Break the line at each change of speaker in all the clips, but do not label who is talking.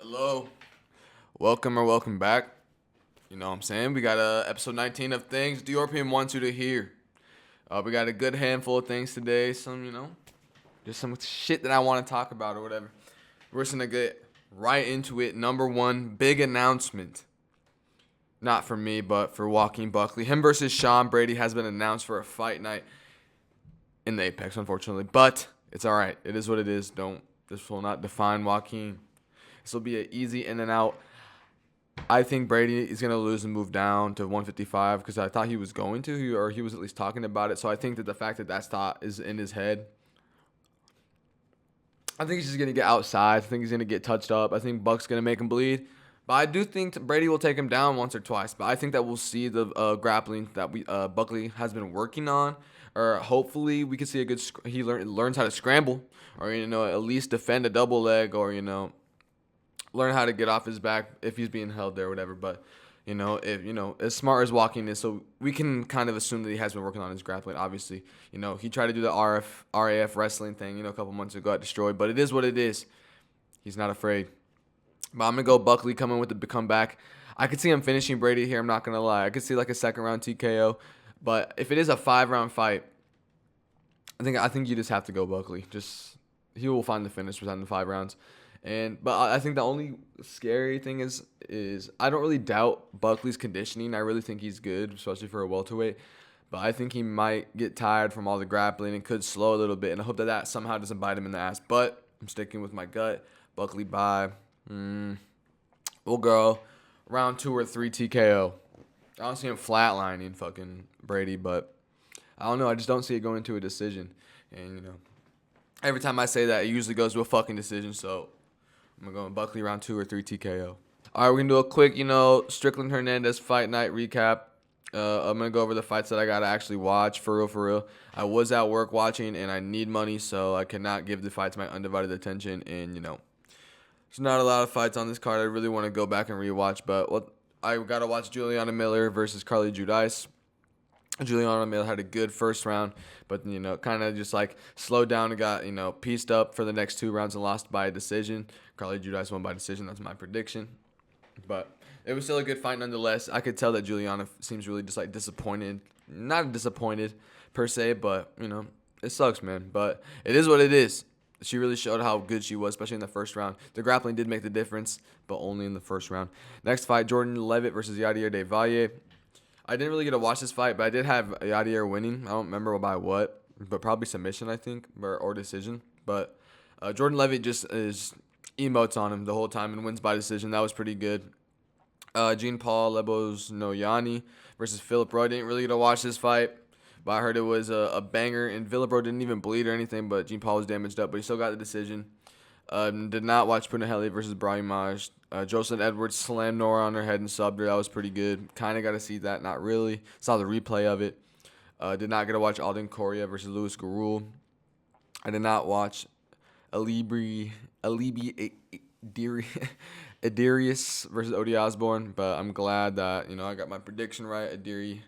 Hello. Welcome back. You know what I'm saying? We got episode 19 of things DIORPIUM wants you to hear. We got a good handful of things today. Just some shit that I want to talk about or whatever. We're just going to get right into it. Number one, big announcement. Not for me, but for Joaquin Buckley. Him versus Sean Brady has been announced for a fight night in the Apex, unfortunately. But it's all right. It is what it is. This will not define Joaquin. This will be an easy in and out. I think Brady is going to lose and move down to 155 because I thought he was going to, or he was at least talking about it. So I think that the fact that thought is in his head, I think he's just going to get outside. I think he's going to get touched up. I think Buck's going to make him bleed. But I do think Brady will take him down once or twice. But I think that we'll see the grappling that Buckley has been working on. Or hopefully we can see a good he learns how to scramble. Or, at least defend a double leg. Or, learn how to get off his back if he's being held there or whatever. But, as smart as Joaquin is, so we can kind of assume that he has been working on his grappling. Obviously, he tried to do the RAF wrestling thing, a couple months ago, got destroyed. But it is what it is. He's not afraid. But I'm going to go Buckley coming with the comeback. I could see him finishing Brady here. I'm not going to lie. I could see like a second round TKO. But if it is a 5-round fight, I think you just have to go Buckley. He will find the finish within the 5 rounds. But I think the only scary thing is I don't really doubt Buckley's conditioning. I really think he's good, especially for a welterweight. But I think he might get tired from all the grappling and could slow a little bit. And I hope that somehow doesn't bite him in the ass. But I'm sticking with my gut. Buckley by, we'll go round 2 or 3 TKO. I don't see him flatlining fucking Brady, but I don't know. I just don't see it going to a decision. And, every time I say that, it usually goes to a fucking decision. So I'm going to go Buckley round 2 or 3 TKO. All right, we're going to do a quick, Strickland Hernandez fight night recap. I'm going to go over the fights that I got to actually watch, for real. I was at work watching, and I need money, so I cannot give the fights my undivided attention. And, there's not a lot of fights on this card I really want to go back and rewatch, but I got to watch Juliana Miller versus Carly Judice. Juliana Miller had a good first round, but, kind of just slowed down and got, pieced up for the next 2 rounds and lost by a decision. Carly Judice won by decision. That's my prediction. But it was still a good fight nonetheless. I could tell that Juliana seems really just disappointed. Not disappointed per se, but, it sucks, man. But it is what it is. She really showed how good she was, especially in the first round. The grappling did make the difference, but only in the first round. Next fight, Jordan Levitt versus Yadir Davalle. I didn't really get to watch this fight, but I did have Yadir winning. I don't remember by what, but probably submission, I think, or decision. But Jordan Levitt just emotes on him the whole time and wins by decision. That was pretty good. Jean Paul Lebos-Noyani versus Philip Roy. Didn't really get to watch this fight, but I heard it was a banger, and Philip Roy didn't even bleed or anything, but Jean Paul was damaged up, but he still got the decision. Did not watch Punahele versus Brahim Maj. Jocelyn Edwards slammed Nora on her head and subbed her. That was pretty good. Kind of got to see that. Not really. Saw the replay of it. Did not get to watch Alden Correa versus Louis Garul. I did not watch Alibi Adirius versus Odi Osborne, but I'm glad that, I got my prediction right. Idris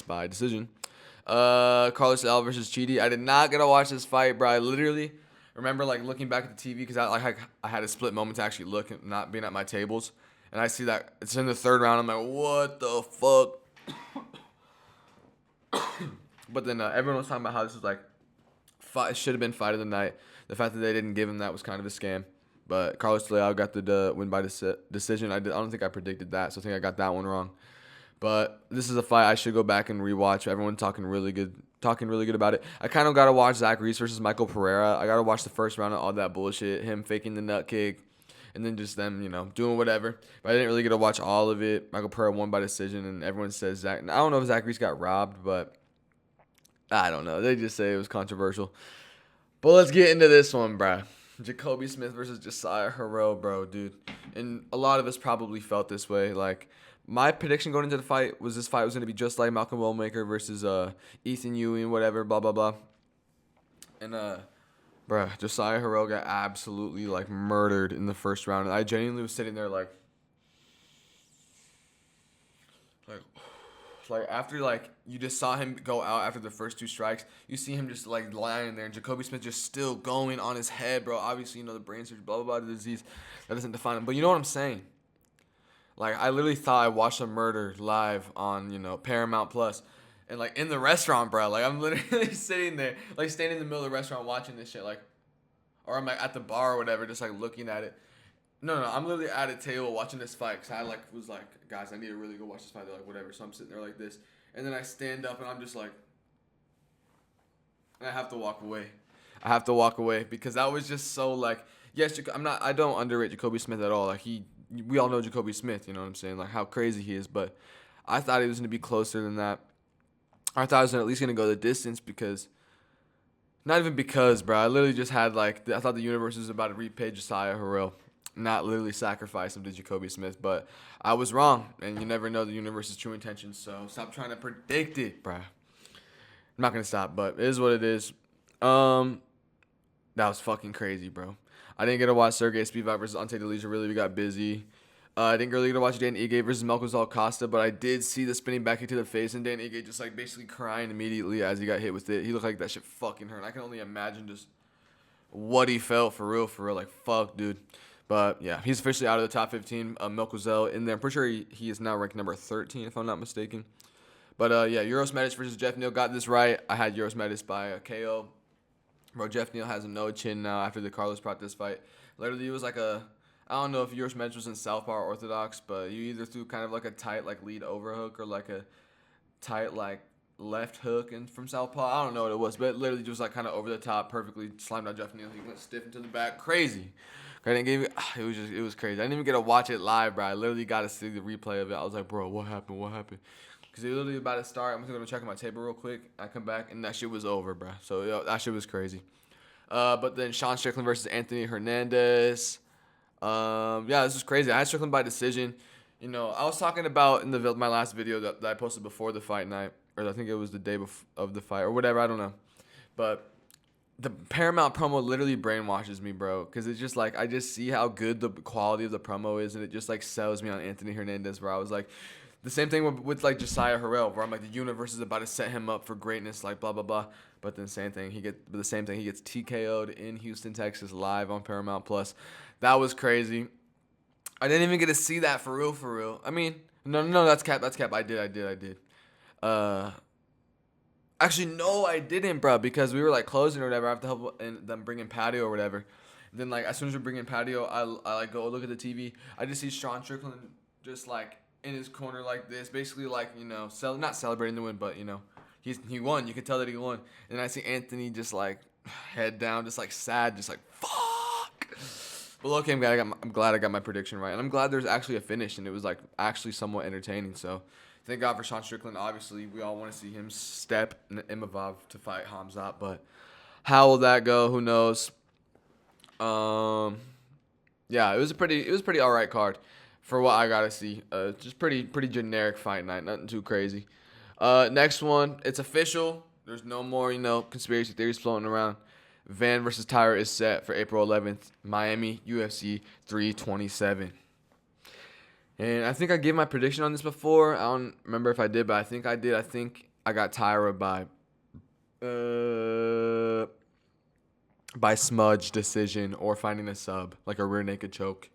by decision. Carlos Al versus Chidi. I did not get to watch this fight, bro. I literally remember looking back at the TV because I had a split moment to actually look and not being at my tables, and I see that it's in the 3rd round. I'm like, what the fuck? But then everyone was talking about how this was it should have been fight of the night. The fact that they didn't give him that was kind of a scam. But Carlos Leal got the win by decision. I don't think I predicted that, so I think I got that one wrong. But this is a fight I should go back and rewatch. Everyone talking really good about it. I kind of got to watch Zach Reese versus Michael Pereira. I got to watch the first round of all that bullshit, him faking the nut kick, and then just them, doing whatever. But I didn't really get to watch all of it. Michael Pereira won by decision, and everyone says Zach. I don't know if Zach Reese got robbed, but I don't know. They just say it was controversial. But let's get into this one, bruh. Jacoby Smith versus Josiah Hero, bro, dude. And a lot of us probably felt this way. My prediction going into the fight was this fight was going to be just like Malcolm Wellmaker versus Ethan Ewing, whatever, blah, blah, blah. And, Josiah Hero got absolutely, murdered in the first round. And I genuinely was sitting there, like after like you just saw him go out after the first 2 strikes, you see him just like lying there, and Jacoby Smith just still going on his head, bro. Obviously, the brain surgery, blah blah blah, the disease that doesn't define him. But you know what I'm saying? Like I literally thought I watched a murder live on Paramount Plus, and like in the restaurant, bro. Like I'm literally sitting there, like standing in the middle of the restaurant watching this shit, like, or I'm like at the bar or whatever, just like looking at it. No, I'm literally at a table watching this fight because I like was like, guys, I need to really go watch this fight. They're like, whatever. So I'm sitting there like this, and then I stand up and I'm just like, and I have to walk away. I have to walk away because that was just so like, yes, I don't underrate Jacoby Smith at all. Like we all know Jacoby Smith. You know what I'm saying? Like how crazy he is, but I thought he was gonna be closer than that. I thought he was at least gonna go the distance because. Not even because, bro. I literally just had like I thought the universe was about to repay Josiah Harrell, not literally sacrifice him to Jacoby Smith, but I was wrong, and you never know the universe's true intentions. So stop trying to predict it, bro. I'm not gonna stop, but it is what it is. That was fucking crazy, bro. I didn't get to watch Sergey Spivak versus Ante Delija. Really, we got busy. I didn't really get to watch Dan Ige versus Melchizedek Costa, but I did see the spinning back kick to the face, and Dan Ige just like basically crying immediately as he got hit with it. He looked like that shit fucking hurt. I can only imagine just what he felt for real. Like, fuck, dude. But yeah, he's officially out of the top 15. Melchizedek in there. I'm pretty sure he is now ranked number 13, if I'm not mistaken. But yeah, Euros Medic versus Jeff Neal. Got this right. I had Euros Medic by KO. Bro, Jeff Neal has a no chin now after the Carlos Prates fight. Literally, it was like a, I don't know if Euros Medic was in Southpaw or Orthodox, but you either threw kind of like a tight like lead overhook or like a tight like left hook and from Southpaw. I don't know what it was, but it literally just like kind of over the top, perfectly slammed out Jeff Neal. He went stiff into the back, crazy. I didn't give it was crazy. I didn't even get to watch it live, bro. I literally got to see the replay of it. I was like, bro, what happened? What happened? Because it literally about to start. I'm just going to check on my table real quick. I come back, and that shit was over, bro. So, that shit was crazy. But then Sean Strickland versus Anthony Hernandez. Yeah, this was crazy. I had Strickland by decision. I was talking about in my last video that I posted before the fight night, or I think it was the day of the fight, or whatever. I don't know. But the Paramount promo literally brainwashes me, bro. Because it's just like, I just see how good the quality of the promo is, and it just like sells me on Anthony Hernandez, where I was like, the same thing with like Josiah Harrell, where I'm like, the universe is about to set him up for greatness, like blah blah blah. But then he gets TKO'd in Houston, Texas, live on Paramount Plus. That was crazy. I didn't even get to see that for real. I mean, no, that's cap. I did. Actually, no, I didn't, bro, because we were like closing or whatever. I have to help them bring in patio or whatever. And then like as soon as we bring in patio, I like go look at the TV. I just see Sean Strickland just like in his corner like this, basically like not celebrating the win, but he won. You could tell that he won. And I see Anthony just like head down, just like sad, just like fuck. But okay, I'm glad I got my prediction right, and I'm glad there's actually a finish, and it was like actually somewhat entertaining. So thank God for Sean Strickland. Obviously, we all want to see him step in Imavov to fight Hamzat, but how will that go? Who knows? Yeah, it was a pretty alright card for what I gotta see. Just pretty generic fight night, nothing too crazy. Next one, it's official. There's no more conspiracy theories floating around. Van versus Tyra is set for April 11th, Miami, UFC 327. And I think I gave my prediction on this before. I don't remember if I did, but I think I did. I think I got Tyra by smudge decision or finding a sub, like a rear naked choke.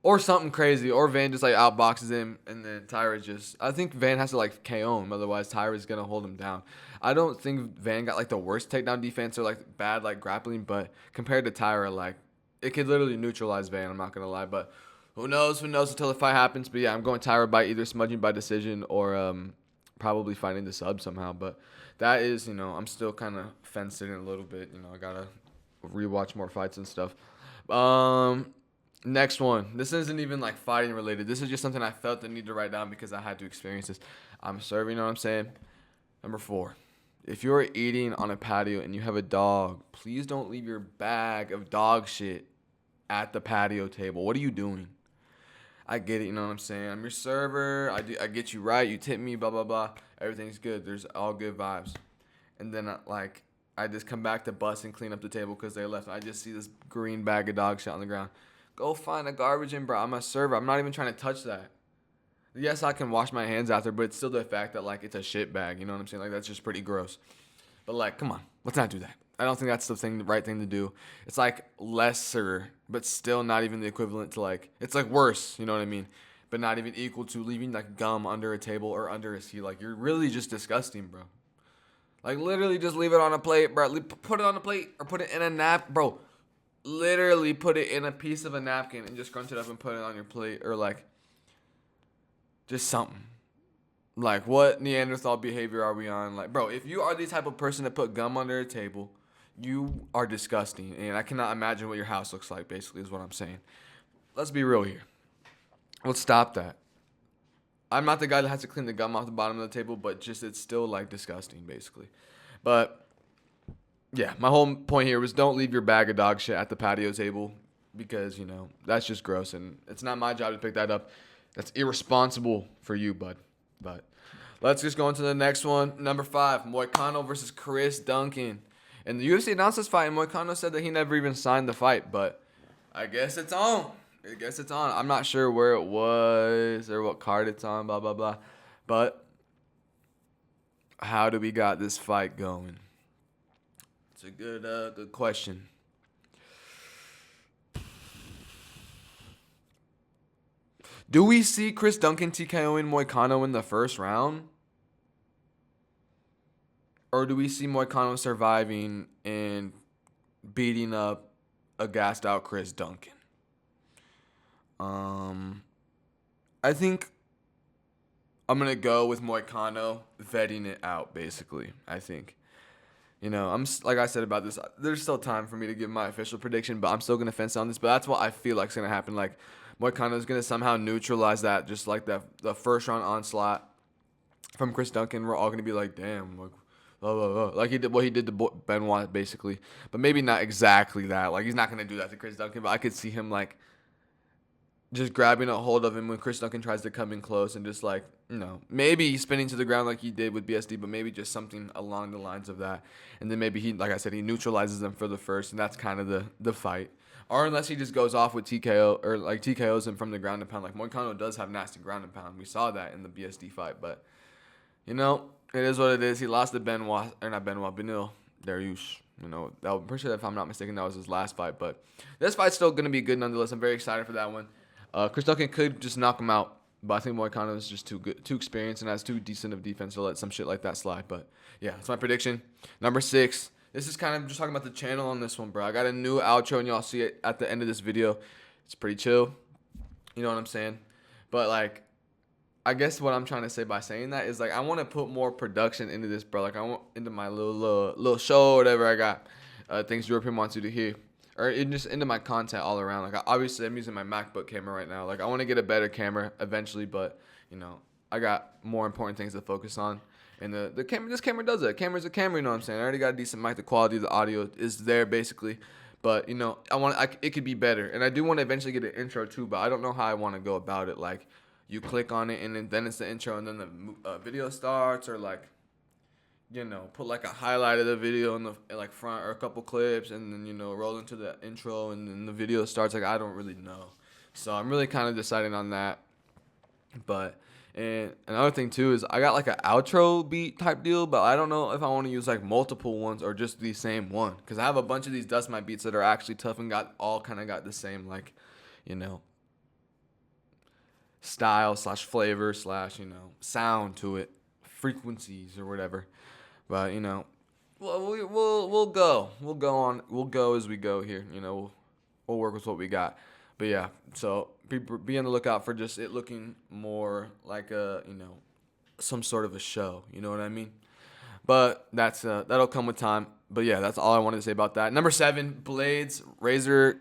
Or something crazy. Or Van just like outboxes him, and then Tyra just, I think Van has to like KO him, otherwise Tyra's gonna hold him down. I don't think Van got like the worst takedown defense or like bad like grappling, but compared to Tyra, like it could literally neutralize Van, I'm not gonna lie. But who knows until the fight happens. But yeah, I'm going Tyra by either smudging by decision or probably finding the sub somehow. But that is, I'm still kind of fenced in a little bit. I gotta rewatch more fights and stuff. Next one. This isn't even like fighting related. This is just something I felt the need to write down because I had to experience this. I'm serving, you know what I'm saying? Number 4. If you're eating on a patio and you have a dog, please don't leave your bag of dog shit at the patio table. What are you doing? I get it, you know what I'm saying? I'm your server. I get you right. You tip me, blah, blah, blah. Everything's good. There's all good vibes. And then I just come back to bust and clean up the table because they left. I just see this green bag of dog shit on the ground. Go find a garbage in, bro. I'm a server. I'm not even trying to touch that. Yes, I can wash my hands after, but it's still the fact that like it's a shit bag. You know what I'm saying? Like that's just pretty gross. But like, come on, let's not do that. I don't think that's the right thing to do. It's like lesser, but still not even the equivalent to like. It's like worse. You know what I mean? But not even equal to leaving like gum under a table or under a seat. Like you're really just disgusting, bro. Like literally just leave it on a plate, bro. Put it on a plate or put it in a bro. Literally put it in a piece of a napkin and just crunch it up and put it on your plate or like just something. Like, what Neanderthal behavior are we on? Like, bro, if you are the type of person to put gum under a table, you are disgusting. And I cannot imagine what your house looks like, basically, is what I'm saying. Let's be real here. Let's stop that. I'm not the guy that has to clean the gum off the bottom of the table, but just it's still, like, disgusting, basically. But, yeah, my whole point here was don't leave your bag of dog shit at the patio table because, you know, that's just gross. And it's not my job to pick that up. That's irresponsible for you, bud. But let's just go into the next one. Number 5, Moicano versus Chris Duncan. And the UFC announced this fight, and Moicano said that he never even signed the fight, but I guess it's on. I guess it's on. I'm not sure where it was or what card it's on, blah, blah, blah. But how do we got this fight going? It's a good question. Do we see Chris Duncan TKOing Moicano in the first round? Or do we see Moicano surviving and beating up a gassed out Chris Duncan? I think I'm gonna go with Moicano vetting it out. Basically, I think. You know, like I said about this. There's still time for me to give my official prediction, but I'm still gonna fence on this. But that's what I feel like's gonna happen. Like Moicano's gonna somehow neutralize that, just like the first round onslaught from Chris Duncan. We're all gonna be like, damn, like, blah, blah, blah. Like he did what he did to Benoit, basically. But maybe not exactly that. Like he's not gonna do that to Chris Duncan. But I could see him like just grabbing a hold of him when Chris Duncan tries to come in close and just like, you know, maybe spinning to the ground like he did with BSD, but maybe just something along the lines of that. And then maybe he, like I said, he neutralizes them for the first, and that's kind of the fight. Or unless he just goes off with TKO or like TKOs him from the ground and pound. Like Moicano does have nasty ground and pound. We saw that in the BSD fight, but you know, it is what it is. He lost to Benoit, or not Benoit, Benil Dariush. You know, I'm pretty sure if I'm not mistaken, that was his last fight. But this fight's still going to be good nonetheless. I'm very excited for that one. Chris Duncan could just knock him out, but I think Moicano is just too good, too experienced, and has too decent of defense to let some shit like that slide. But yeah, that's my prediction. Number 6. This is kind of just talking about the channel on this one, bro. I got a new outro, and y'all see it at the end of this video. It's pretty chill. You know what I'm saying? But like, I guess what I'm trying to say by saying that is like I want to put more production into this, bro. Like I want into my little show, or whatever I got. Things DIORPIUM wants you to hear, or just into my content all around. Like obviously I'm using my MacBook camera right now. Like I want to get a better camera eventually, but you know I got more important things to focus on. And the camera, this camera does it. Camera's a camera, you know what I'm saying? I already got a decent mic. The quality of the audio is there basically, but you know it could be better. And I do want to eventually get an intro too, but I don't know how I want to go about it. Like you click on it and then it's the intro and then the video starts, or like, you know, put like a highlight of the video in the like front or a couple clips and then, you know, roll into the intro and then the video starts. Like I don't really know, so I'm really kind of deciding on that. But and another thing too is I got like an outro beat type deal, but I don't know if I want to use like multiple ones or just the same one, because I have a bunch of these Dust My beats that are actually tough and got the same, like, you know, style slash flavor slash, you know, sound to it, frequencies or whatever. But you know, we'll go as we go here. You know, we'll work with what we got. But yeah, so be on the lookout for just it looking more like a, you know, some sort of a show. You know what I mean? But that'll come with time. But yeah, that's all I wanted to say about that. Number 7, Blades, Curtis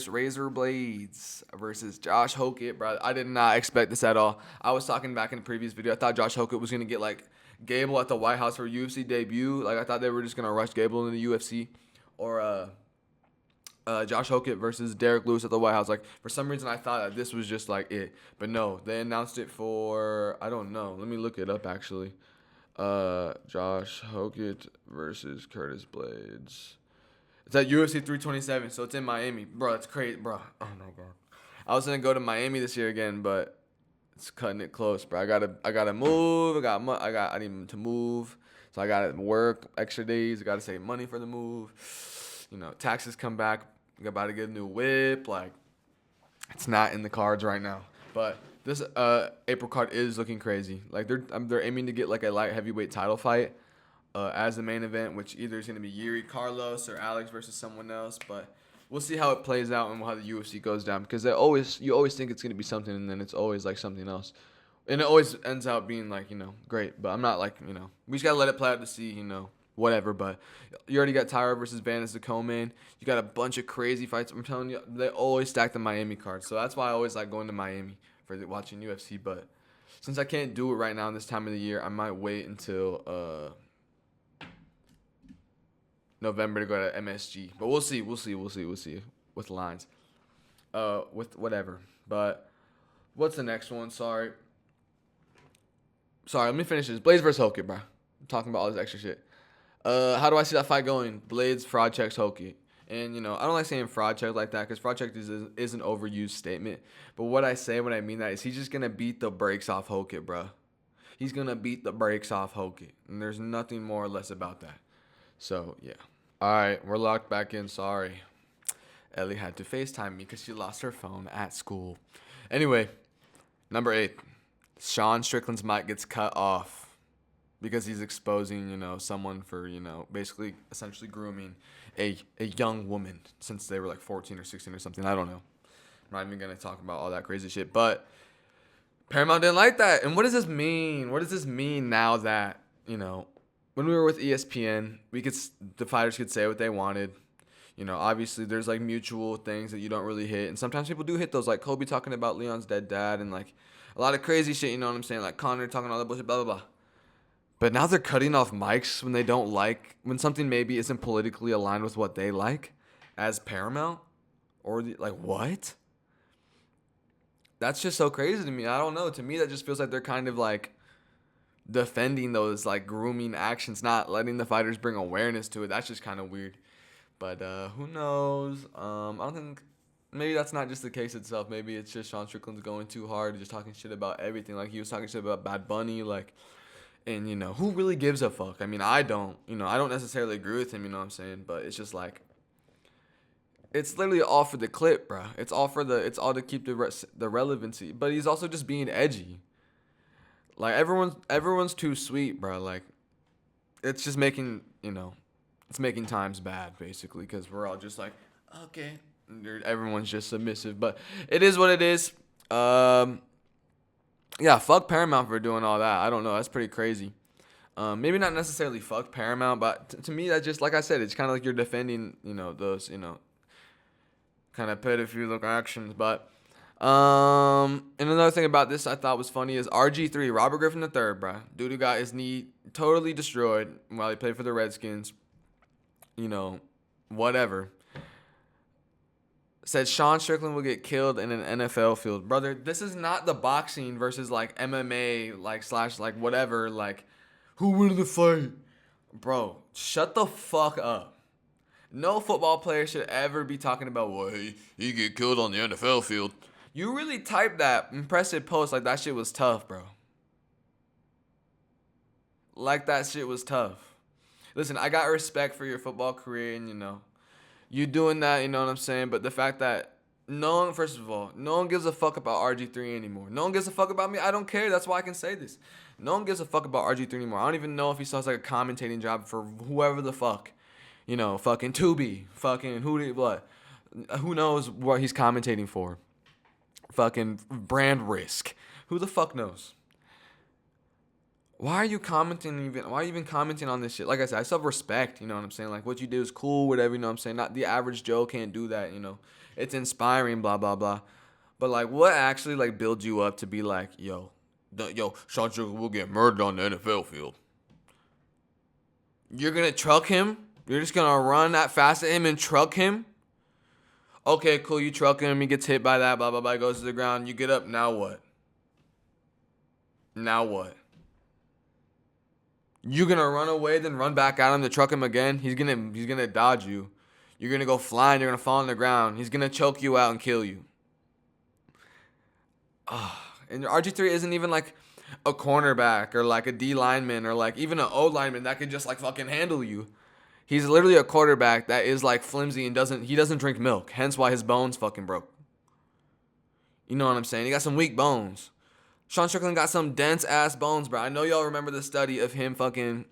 Razor Blades versus Josh Hokett, bro. I did not expect this at all. I was talking back in the previous video. I thought Josh Hokett was gonna get like Gable at the White House for UFC debut. Like I thought they were just gonna rush Gable in the UFC, or Josh Hokett versus Derek Lewis at the White House. Like for some reason I thought that this was just like it, but no, they announced it for, I don't know. Let me look it up actually. Josh Hokett versus Curtis Blades. It's at UFC 327, so it's in Miami, bro. It's crazy, bro. Oh my god. I was gonna go to Miami this year again, but it's cutting it close, bro. I gotta move. I need to move, so I gotta work extra days. I gotta save money for the move. You know, taxes come back. I'm about to get a new whip. Like, it's not in the cards right now. But this April card is looking crazy. Like they're aiming to get like a light heavyweight title fight as the main event, which either is gonna be Yuri Carlos or Alex versus someone else. But we'll see how it plays out and how the UFC goes down, because you always think it's gonna be something, and then it's always like something else, and it always ends out being like, you know, great. But I'm not like, you know, we just gotta let it play out to see, you know, whatever. But you already got Tyra versus Van as the co-main. You got a bunch of crazy fights. I'm telling you, they always stack the Miami card, so that's why I always like going to Miami for watching UFC. But since I can't do it right now in this time of the year, I might wait until November to go to MSG. But we'll see with lines. With whatever. But what's the next one? Sorry, let me finish this. Blades versus Hoki, bro. I'm talking about all this extra shit. How do I see that fight going? Blades fraud checks Hoki. And, you know, I don't like saying fraud check like that, because fraud check is an overused statement. But what I say when I mean that is he's just going to beat the brakes off Hoki, bro. He's going to beat the brakes off Hoki. And there's nothing more or less about that. So, yeah. All right, we're locked back in. Sorry. Ellie had to FaceTime me because she lost her phone at school. Anyway, number 8. Sean Strickland's mic gets cut off because he's exposing, you know, someone for, you know, basically essentially grooming a young woman since they were like 14 or 16 or something. I don't know. I'm not even going to talk about all that crazy shit. But Paramount didn't like that. And what does this mean? What does this mean now that, you know, when we were with ESPN, the fighters could say what they wanted. You know, obviously there's like mutual things that you don't really hit. And sometimes people do hit those, like Kobe talking about Leon's dead dad and like a lot of crazy shit, you know what I'm saying? Like Connor talking all that bullshit, blah, blah, blah. But now they're cutting off mics when something maybe isn't politically aligned with what they like as Paramount. Like, what? That's just so crazy to me. I don't know. To me, that just feels like they're kind of like defending those like grooming actions, not letting the fighters bring awareness to it. That's just kind of weird. But who knows? I don't think, maybe that's not just the case itself. Maybe it's just Sean Strickland's going too hard, just talking shit about everything. Like he was talking shit about Bad Bunny, like, and you know, who really gives a fuck? I mean, I don't necessarily agree with him, you know what I'm saying? But it's just like, it's literally all for the clip, bro. It's all to keep the relevancy. But he's also just being edgy. Like everyone's too sweet, bro. Like it's just making, you know, it's making times bad basically, because we're all just like, okay, everyone's just submissive. But it is what it is. Yeah, fuck Paramount for doing all that. I don't know. That's pretty crazy. Maybe not necessarily fuck Paramount, but to me, that just, like I said, it's kind of like you're defending, you know, those, you know, kind of pedophilic actions. But and another thing about this I thought was funny is RG3, Robert Griffin III, bro. Dude got his knee totally destroyed while he played for the Redskins. You know, whatever. Said Sean Strickland will get killed in an NFL field. Brother, this is not the boxing versus like MMA, like slash like whatever, like who wins the fight? Bro, shut the fuck up. No football player should ever be talking about, well, he get killed on the NFL field. You really typed that impressive post like that shit was tough, bro. Like that shit was tough. Listen, I got respect for your football career and, you know, you doing that, you know what I'm saying? But the fact that first of all, no one gives a fuck about RG3 anymore. No one gives a fuck about me. I don't care. That's why I can say this. No one gives a fuck about RG3 anymore. I don't even know if he still has like a commentating job for whoever the fuck. You know, fucking Tubi. Fucking who knows what he's commentating for. Fucking brand risk. Who the fuck knows? Why are you even commenting on this shit? Like I said, I still have respect, you know what I'm saying? Like what you do is cool, whatever, you know what I'm saying? Not the average Joe can't do that, you know. It's inspiring, blah, blah, blah. But like what actually like builds you up to be like, yo, Sean Strickland will get murdered on the NFL field. You're gonna truck him? You're just gonna run that fast at him and truck him? Okay, cool, you truck him, he gets hit by that, blah, blah, blah, goes to the ground, you get up, now what? Now what? You're gonna run away, then run back at him to truck him again? He's gonna dodge you. You're gonna go flying, you're gonna fall on the ground. He's gonna choke you out and kill you. And RG3 isn't even like a cornerback or like a D lineman or like even an O lineman that could just like fucking handle you. He's literally a quarterback that is like flimsy and doesn't drink milk. Hence why his bones fucking broke. You know what I'm saying? He got some weak bones. Sean Strickland got some dense ass bones, bro. I know y'all remember the study of him fucking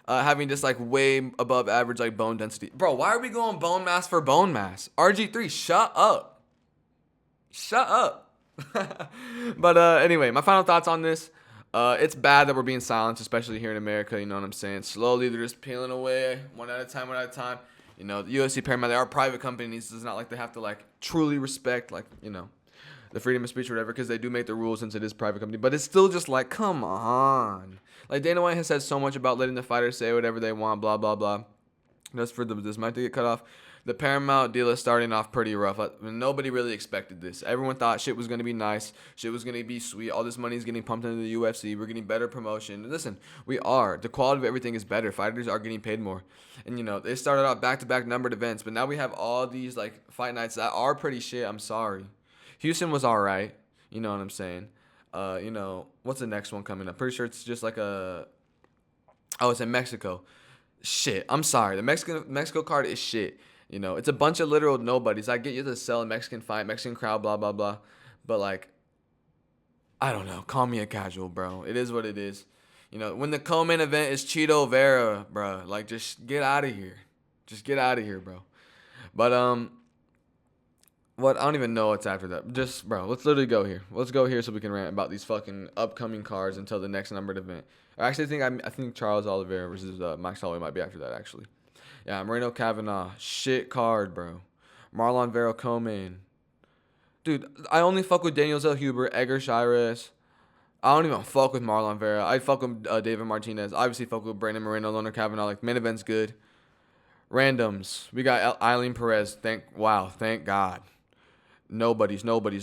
having just like way above average like bone density. Bro, why are we going bone mass for bone mass? RG3, shut up. Shut up. But anyway, my final thoughts on this. It's bad that we're being silenced, especially here in America. You know what I'm saying? Slowly, they're just peeling away, one at a time, one at a time. You know, the UFC Paramount, they are private companies. It's not like they have to like truly respect like the freedom of speech or whatever, because they do make the rules since it is private company. But it's still just like, come on. Like Dana White has said so much about letting the fighters say whatever they want, blah blah blah. Just for this mic to get cut off. The Paramount deal is starting off pretty rough. Nobody really expected this. Everyone thought shit was going to be nice. Shit was going to be sweet. All this money is getting pumped into the UFC. We're getting better promotion. Listen, we are. The quality of everything is better. Fighters are getting paid more. And, they started out back-to-back numbered events. But now we have all these, like, fight nights that are pretty shit. I'm sorry. Houston was all right. You know what I'm saying? What's the next one coming up? Pretty sure it's just like a... Oh, it's in Mexico. Shit. I'm sorry. The Mexico card is shit. It's a bunch of literal nobodies. I get you to sell a Mexican fight, Mexican crowd, blah, blah, blah. But, like, I don't know. Call me a casual, bro. It is what it is. When the co-main event is Cheeto Vera, bro, like, just get out of here. Just get out of here, bro. But, what? I don't even know what's after that. Just, bro, let's literally go here. Let's go here so we can rant about these fucking upcoming cards until the next numbered event. I actually think Charles Oliveira versus Max Holloway might be after that, actually. Yeah, Moreno Kavanaugh. Shit card, bro. Marlon Vera co-main. Dude, I only fuck with Daniel Zellhuber, Edgar Shires. I don't even fuck with Marlon Vera. I fuck with David Martinez. Obviously fuck with Brandon Moreno, Loner Kavanaugh. Like, main event's good. Randoms. We got Eileen Perez. Thank God. Nobody's. Literally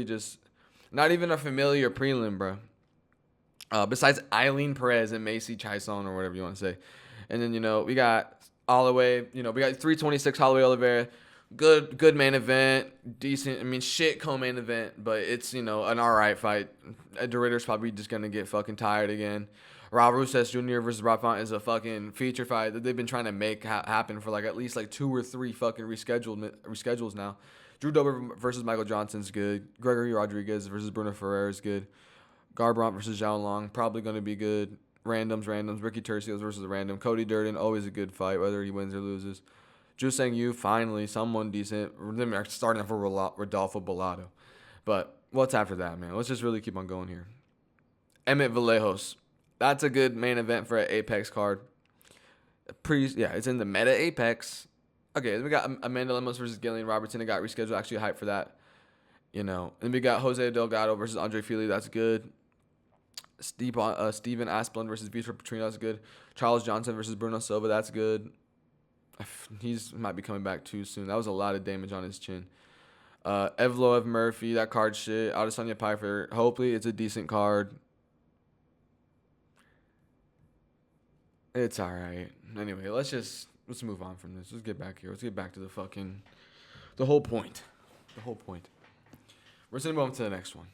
just not even a familiar prelim, bro. Besides Eileen Perez and Macy Chison or whatever you want to say. And then, we got Holloway. We got 326 Holloway Oliveira. Good main event. Decent. Shit co-main event. But it's, an all right fight. DeRitter's probably just going to get fucking tired again. Rob Russes Jr. versus Rob Font is a fucking feature fight that they've been trying to make happen for like at least like 2 or 3 fucking reschedules now. Drew Dober versus Michael Johnson's good. Gregory Rodriguez versus Bruno Ferrer is good. Garbrandt versus Zhao Long, probably going to be good. Randoms. Ricky Tercios versus random. Cody Durden, always a good fight, whether he wins or loses. Drew Sang Yu, finally, someone decent. They're starting for Rodolfo Bolado. But what's after that, man? Let's just really keep on going here. Emmett Vallejos. That's a good main event for an Apex card. It's in the Meta Apex. Okay, then we got Amanda Lemos versus Gillian Robertson. It got rescheduled. Actually hyped for that. And we got Jose Delgado versus Andre Fili. That's good. Steven Asplund versus Vitor Petrino. That's good. Charles Johnson versus Bruno Silva. That's good. He's might be coming back too soon. That was a lot of damage on his chin. Evloev Murphy. That card shit. Adesanya Piper. Hopefully it's a decent card. It's all right. Anyway, let's move on from this. Let's get back here. Let's get back to the whole point. The whole point. We're going to move on to the next one.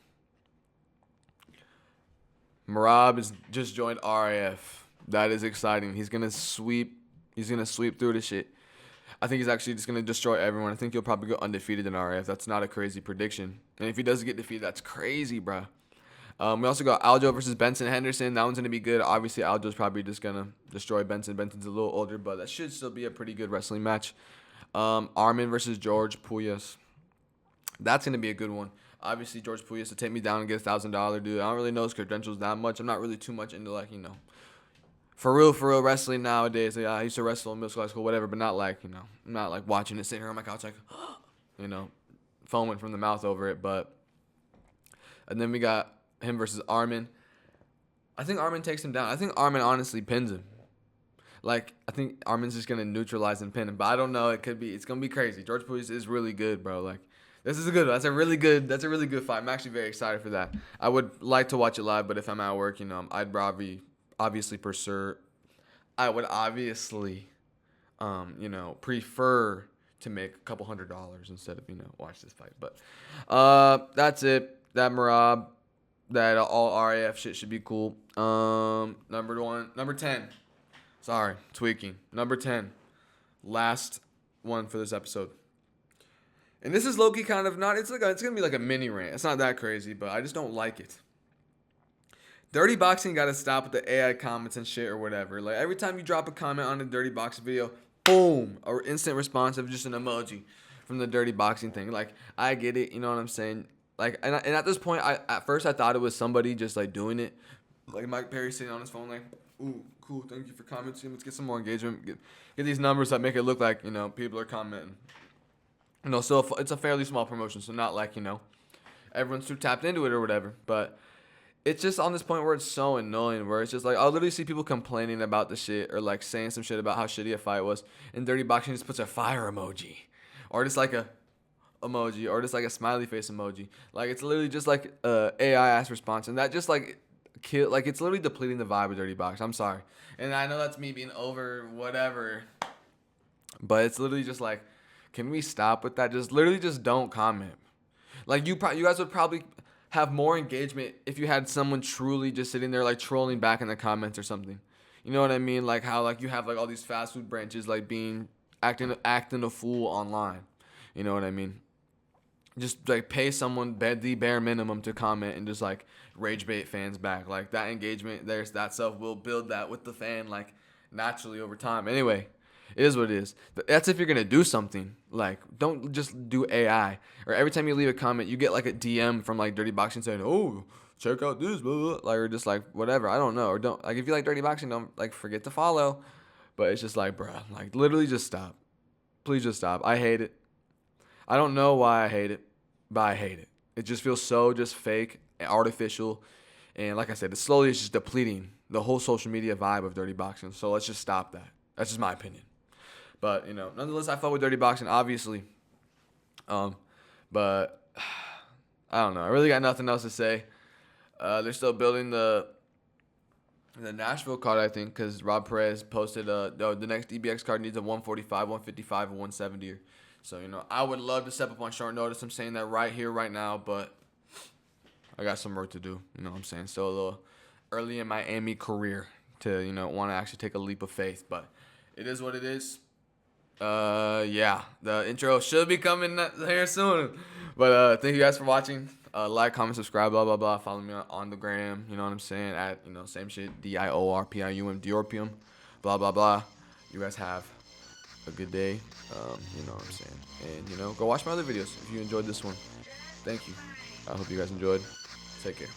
Merab has just joined RAF. That is exciting. He's gonna sweep through the shit. I think he's actually just gonna destroy everyone. I think he'll probably go undefeated in RAF. That's not a crazy prediction. And if he does get defeated, that's crazy, bro. We also got Aljo versus Benson Henderson. That one's gonna be good. Obviously, Aljo's probably just gonna destroy Benson. Benson's a little older, but that should still be a pretty good wrestling match. Armin versus George Puyas. That's gonna be a good one. Obviously, George Puyas to take me down and get $1,000, dude. I don't really know his credentials that much. I'm not really too much into, like, for real wrestling nowadays. Like, I used to wrestle in middle school, high school, whatever, but not like, not like watching it sitting here on my couch, like, foaming from the mouth over it. And then we got him versus Armin. I think Armin takes him down. I think Armin honestly pins him. Like, I think Armin's just going to neutralize and pin him. But I don't know. It's going to be crazy. George Puyas is really good, bro. Like, this is a good one. That's a really good fight. I'm actually very excited for that. I would like to watch it live, but if I'm at work, I'd probably obviously prefer to to make a couple $100 instead of, watch this fight. But that's it. That Marab, that all RAF shit should be cool. Number 10. Sorry, tweaking. Number 10. Last one for this episode. And this is low-key kind of not, it's going to be like a mini rant. It's not that crazy, but I just don't like it. Dirty Boxing got to stop with the AI comments and shit or whatever. Like, every time you drop a comment on a Dirty Boxing video, boom, or instant response of just an emoji from the Dirty Boxing thing. Like, I get it, you know what I'm saying? Like, and at this point, at first I thought it was somebody just, like, doing it. Like, Mike Perry sitting on his phone like, ooh, cool, thank you for commenting. Let's get some more engagement. Get these numbers that make it look like, people are commenting. So it's a fairly small promotion, so not like, everyone's too tapped into it or whatever. But it's just on this point where it's so annoying, where it's just like, I'll literally see people complaining about the shit or like saying some shit about how shitty a fight was, and Dirty Boxing just puts a fire emoji. Or just like a emoji, or just like a smiley face emoji. Like, it's literally just like a AI-ass response, and that just like it's literally depleting the vibe of Dirty Box. I'm sorry. And I know that's me being over whatever, but it's literally just like, can we stop with that? Just literally just don't comment. Like, you guys would probably have more engagement if you had someone truly just sitting there like trolling back in the comments or something. You know what I mean? Like how like you have like all these fast food branches like acting a fool online. You know what I mean? Just like pay someone the bare minimum to comment and just like rage bait fans back. Like, that engagement, that stuff will build that with the fan like naturally over time. Anyway, it is what it is. That's if you're going to do something. Like, don't just do AI. Or every time you leave a comment, you get like a DM from like Dirty Boxing saying, oh, check out this, blah, blah, blah. Like, or just like whatever. I don't know. Or don't, like, if you like Dirty Boxing, don't like forget to follow. But it's just like, bruh, like literally just stop. Please just stop. I hate it. I don't know why I hate it, but I hate it. It just feels so just fake and artificial. And like I said, it's just depleting the whole social media vibe of Dirty Boxing. So let's just stop that. That's just my opinion. But, nonetheless, I fuck with Dirty Boxing, obviously. But I don't know. I really got nothing else to say. They're still building the Nashville card, I think, because Rob Perez posted the next DBX card needs a 145, 155, and 170. So, I would love to step up on short notice. I'm saying that right here, right now, but I got some work to do. You know what I'm saying? Still a little early in my Miami career to, want to actually take a leap of faith. But it is what it is. Yeah, the intro should be coming here soon. But thank you guys for watching. Like, comment, subscribe, blah, blah, blah. Follow me on the gram. You know what I'm saying? At, same shit. DIORPIUM, DIORPIUM, blah, blah, blah. You guys have a good day. You know what I'm saying? And, go watch my other videos if you enjoyed this one. Thank you. I hope you guys enjoyed. Take care.